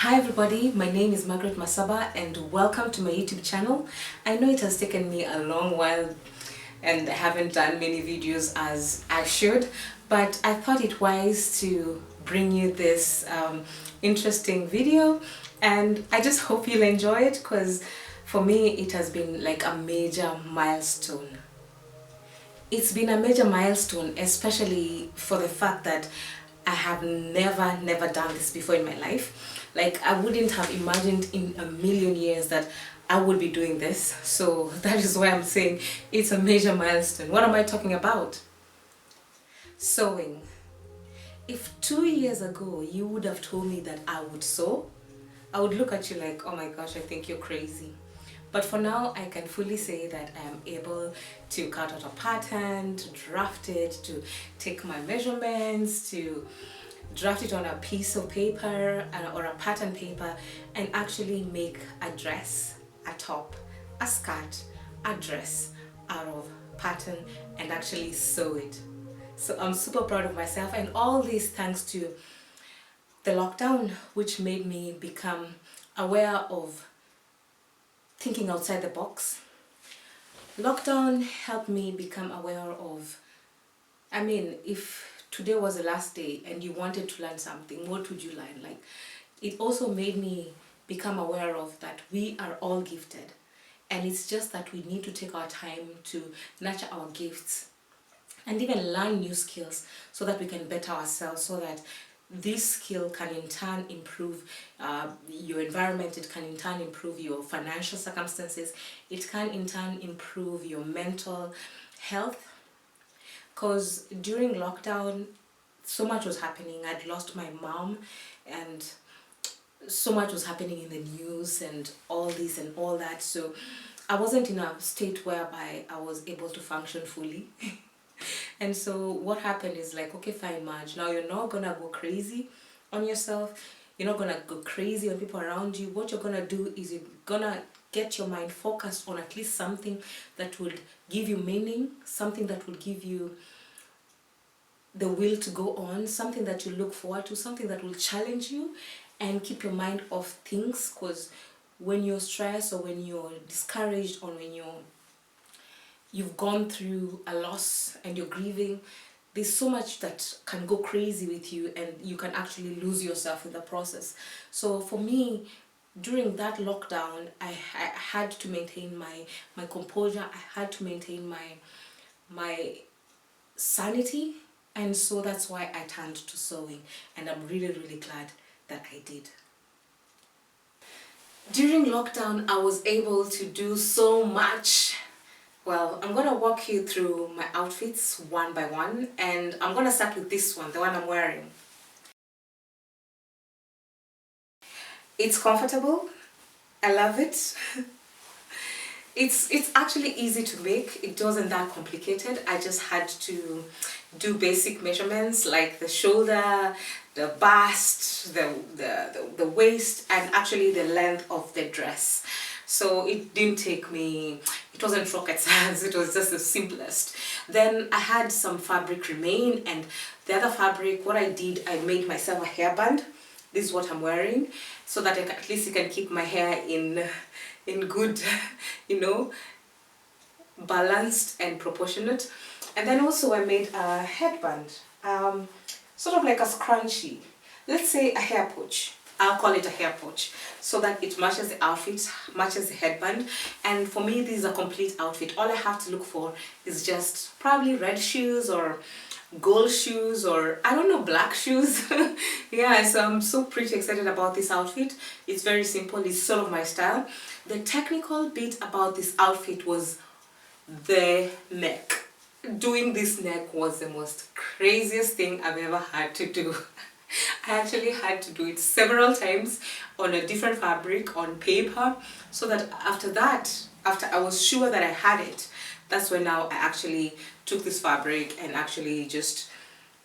Hi everybody, my name is Margaret Masaba and welcome to my YouTube channel. I know it has taken me a long while and I haven't done many videos as I should, but I thought it wise to bring you this interesting video, and I just hope you'll enjoy it because for me it has been like a major milestone. It's been a major milestone, especially for the fact that I have never done this before in my life. Like, I wouldn't have imagined in a million years that I would be doing this. So that is why I'm saying it's a major milestone. What am I talking about? Sewing. If 2 years ago you would have told me that I would sew, I would look at you like, oh my gosh, I think you're crazy. But for now, I can fully say that I am able to cut out a pattern, to draft it, to take my measurements, to draft it on a piece of paper or a pattern paper, and actually make a dress, a top, a skirt, a dress out of pattern and actually sew it. So I'm super proud of myself, and all this thanks to the lockdown, which made me become aware of thinking outside the box. Lockdown helped me become aware of, if today was the last day and you wanted to learn something, what would you learn? Like, it also made me become aware of that we are all gifted, and it's just that we need to take our time to nurture our gifts and even learn new skills so that we can better ourselves, so that this skill can in turn improve your environment, it can in turn improve your financial circumstances, it can in turn improve your mental health. Because during lockdown, so much was happening. I'd lost my mom, and so much was happening in the news and all this and all that. So I wasn't in a state whereby I was able to function fully. And so what happened is like, okay, fine, Madge, now you're not gonna go crazy on yourself. You're not gonna go crazy on people around you. What you're gonna do is you're gonna get your mind focused on at least something that would give you meaning, something that would give you the will to go on, something that you look forward to, something that will challenge you and keep your mind off things. Because when you're stressed or when you're discouraged or when you've gone through a loss and you're grieving, there's so much that can go crazy with you and you can actually lose yourself in the process. So for me, during that lockdown, I had to maintain my composure. I had to maintain my sanity, and so that's why I turned to sewing, and I'm really glad that I did. During lockdown, I was able to do so much. Well, I'm gonna walk you through my outfits one by one, and I'm gonna start with this one, the one I'm wearing. It's comfortable. I love it. It's actually easy to make. It wasn't that complicated. I just had to do basic measurements like the shoulder, the bust, the waist, and actually the length of the dress. So it didn't take me, it wasn't rocket science, it was just the simplest. Then I had some fabric remain, and the other fabric, what I did, I made myself a hairband. This is what I'm wearing, so that at least it can keep my hair in good, balanced and proportionate. And then also I made a headband, sort of like a scrunchie, let's say a hair pouch. I'll call it a hair pouch, so that it matches the outfit, matches the headband. And for me, this is a complete outfit. All I have to look for is just probably red shoes or gold shoes, or I don't know, black shoes. Yeah, so I'm so pretty excited about this outfit. It's very simple, it's sort of my style. The technical bit about this outfit was the neck. Doing this neck was the most craziest thing I've ever had to do. I actually had to do it several times on a different fabric, on paper, so that after I was sure that I had it, that's when now I actually took this fabric and actually just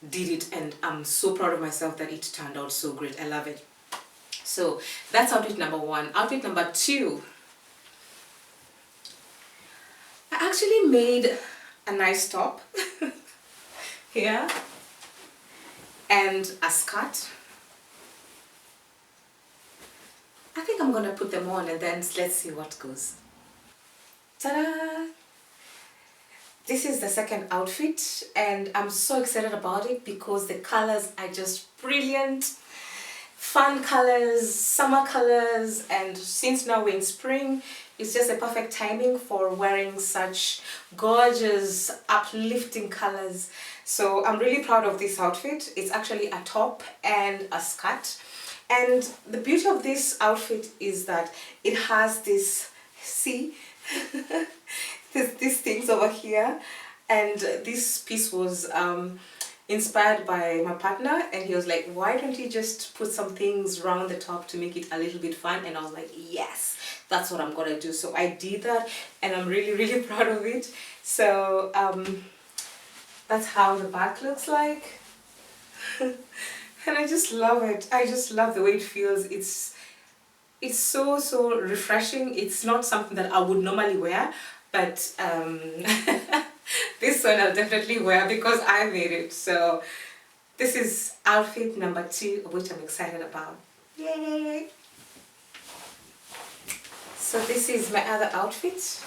did it, and I'm so proud of myself that it turned out so great. I love it. So that's outfit number one. Outfit number two, I actually made a nice top here and a skirt. I think I'm gonna put them on and then let's see what goes. Ta-da! This is the second outfit and I'm so excited about it because the colors are just brilliant. Fun colors, summer colors, and since now we're in spring, it's just a perfect timing for wearing such gorgeous, uplifting colors. So I'm really proud of this outfit. It's actually a top and a skirt. And the beauty of this outfit is that it has this, see, these things over here. And this piece was inspired by my partner, and he was like, why don't you just put some things around the top to make it a little bit fun? And I was like, yes, that's what I'm gonna do. So I did that and I'm really proud of it. So that's how the back looks like. And I just love it. I just love the way it feels. It's so refreshing. It's not something that I would normally wear, but this one I'll definitely wear because I made it. So this is outfit number 2, which I'm excited about. Yay! So this is my other outfit.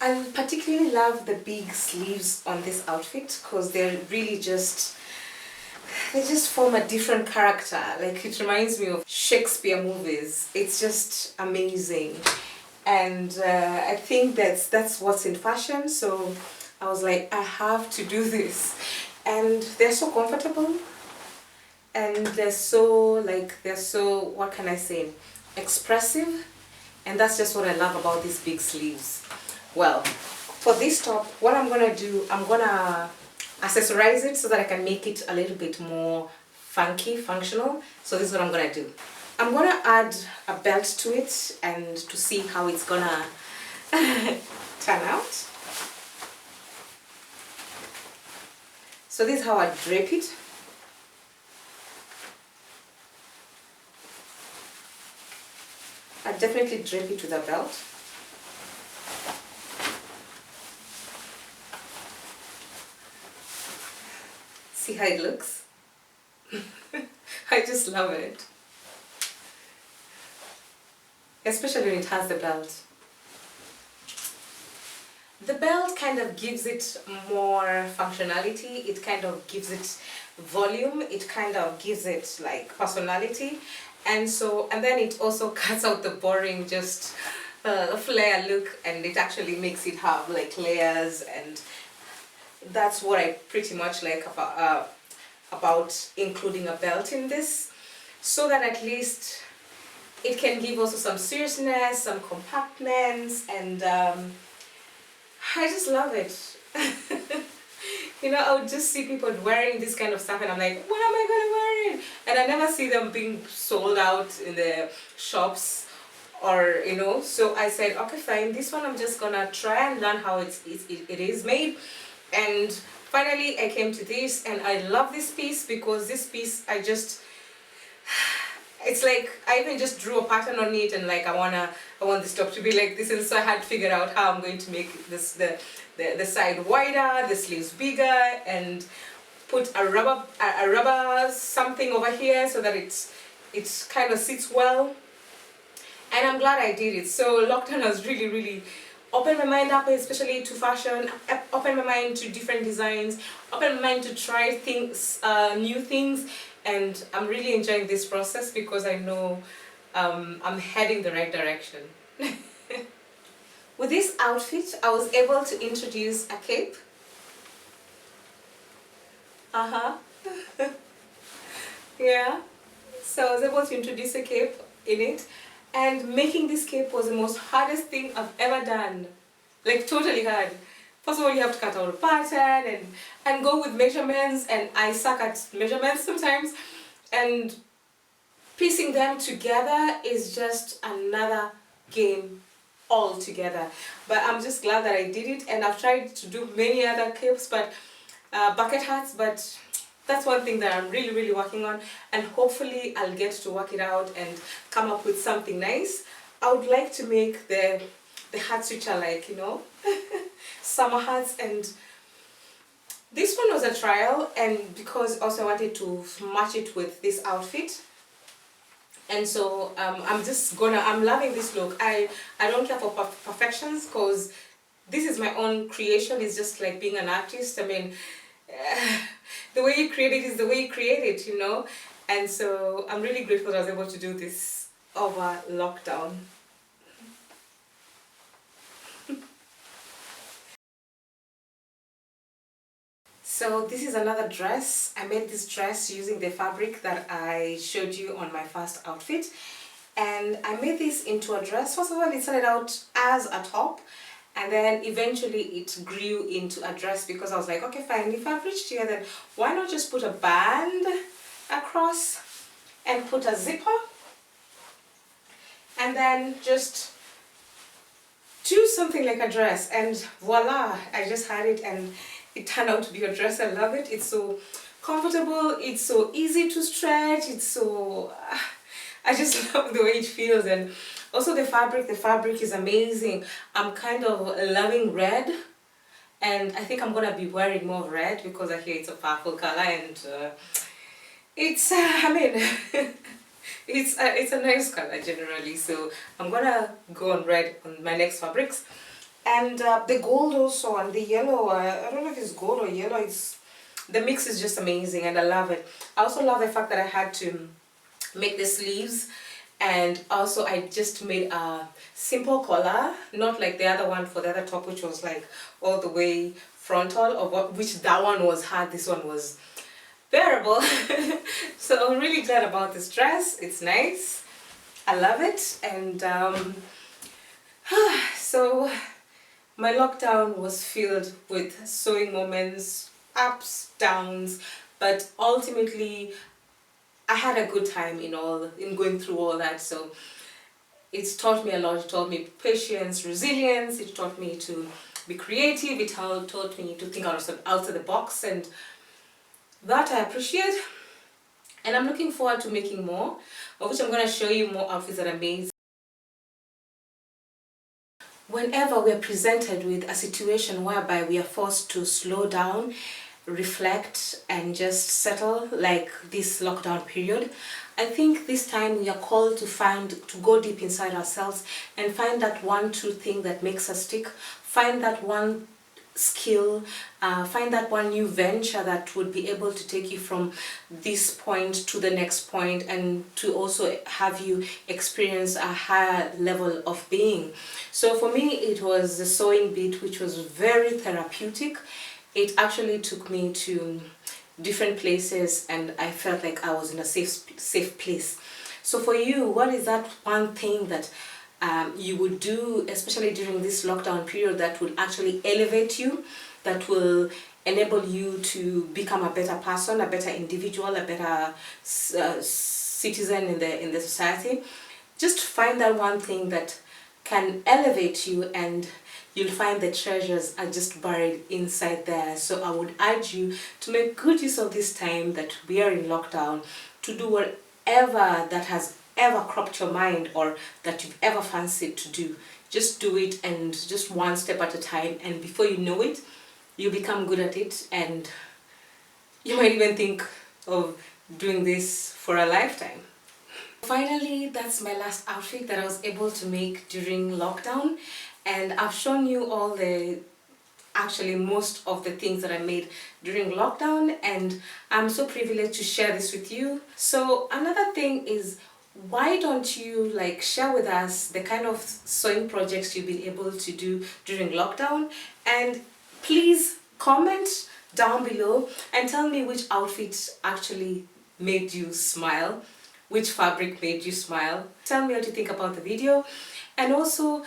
I particularly love the big sleeves on this outfit because they're really just, they just form a different character. Like, it reminds me of Shakespeare movies. It's just amazing. And I think that's what's in fashion, so I was like, I have to do this. And they're so comfortable, and they're so, what can I say, expressive, and that's just what I love about these big sleeves. Well, for this top, what I'm gonna do, I'm gonna accessorize it so that I can make it a little bit more funky, functional. So this is what I'm gonna do. I'm gonna add a belt to it and to see how it's gonna turn out. So this is how I drape it. I definitely drape it with a belt. See how it looks? I just love it. Especially when it has the belt. The belt kind of gives it more functionality, it kind of gives it volume, it kind of gives it like personality, and then it also cuts out the boring just flare look, and it actually makes it have like layers, and that's what I pretty much like about including a belt in this, so that at least it can give also some seriousness, some compactness, and I just love it. You know, I would just see people wearing this kind of stuff and I'm like, what am I gonna wear it? And I never see them being sold out in the shops, or you know, so I said, okay fine, this one I'm just gonna try and learn how it is made. And finally I came to this, and I love this piece because this piece it's like I even just drew a pattern on it, and like I want this top to be like this, and so I had to figure out how I'm going to make this the side wider, the sleeves bigger, and put a rubber something over here so that it kind of sits well. And I'm glad I did it. So lockdown has really opened my mind up, especially to fashion, opened my mind to different designs, opened my mind to try things, new things. And I'm really enjoying this process because I know I'm heading the right direction. With this outfit, I was able to introduce a cape. Yeah. So I was able to introduce a cape in it. And making this cape was the most hardest thing I've ever done. Like, totally hard. First of all, you have to cut out a pattern and go with measurements, and I suck at measurements sometimes, and piecing them together is just another game altogether. But I'm just glad that I did it, and I've tried to do many other capes, but bucket hats, but that's one thing that I'm really working on, and hopefully I'll get to work it out and come up with something nice. I would like to make the hats which are like, you know, summer hats, and this one was a trial, and because also I wanted to match it with this outfit, And so I'm loving this look. I don't care for perfections, because this is my own creation. It's just like being an artist. I mean, the way you create it is the way you create it, you know. And so I'm really grateful that I was able to do this over lockdown. So this is another dress. I made this dress using the fabric that I showed you on my first outfit. And I made this into a dress. First of all, it started out as a top, and then eventually it grew into a dress, because I was like, okay, fine, if I've reached here, then why not just put a band across and put a zipper, and then just do something like a dress, and voila, I just had it, and it turned out to be a dress. I love it. It's so comfortable, it's so easy to stretch, it's so I just love the way it feels. And also the fabric is amazing. I'm kind of loving red, and I think I'm gonna be wearing more red because I hear it's a powerful color, and it's I mean it's a nice color generally, so I'm gonna go on red on my next fabrics. And the gold also, and the yellow, I don't know if it's gold or yellow, the mix is just amazing, and I love it. I also love the fact that I had to make the sleeves, and also I just made a simple collar, not like the other one for the other top, which was like all the way frontal, or which that one was hard, this one was bearable. So I'm really glad about this dress. It's nice, I love it. And so my lockdown was filled with sewing moments, ups, downs, but ultimately I had a good time in going through all that. So it's taught me a lot. It taught me patience, resilience, it taught me to be creative, it taught me to think out of the box, and that I appreciate. And I'm looking forward to making more, of which I'm going to show you more outfits that I made. Whenever we're presented with a situation whereby we are forced to slow down, reflect, and just settle, like this lockdown period, I think this time we are called to go deep inside ourselves and find that one true thing that makes us tick, find that one skill, find that one new venture that would be able to take you from this point to the next point, and to also have you experience a higher level of being. So for me, it was the sewing bit, which was very therapeutic. It actually took me to different places, and I felt like I was in a safe place. So for you, what is that one thing that you would do, especially during this lockdown period, that will actually elevate you, that will enable you to become a better person, a better individual, a better citizen in the society? Just find that one thing that can elevate you, and you'll find the treasures are just buried inside there. So I would urge you to make good use of this time that we are in lockdown, to do whatever that has ever cropped your mind, or that you've ever fancied to do. Just do it, and just one step at a time, and before you know it, you become good at it, and you might even think of doing this for a lifetime. Finally, that's my last outfit that I was able to make during lockdown, and I've shown you all actually most of the things that I made during lockdown, and I'm so privileged to share this with you. So another thing is, why don't you share with us the kind of sewing projects you've been able to do during lockdown, and please comment down below and tell me which outfit actually made you smile, which fabric made you smile. Tell me what you think about the video, and also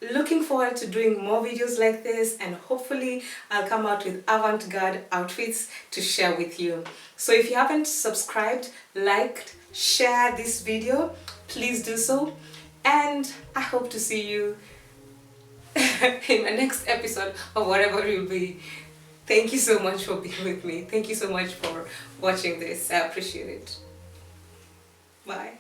looking forward to doing more videos like this, and hopefully I'll come out with avant-garde outfits to share with you. So if you haven't subscribed, liked, share this video, please do so, and I hope to see you in my next episode of whatever it will be. Thank you so much for being with me. Thank you so much for watching this. I appreciate it. Bye.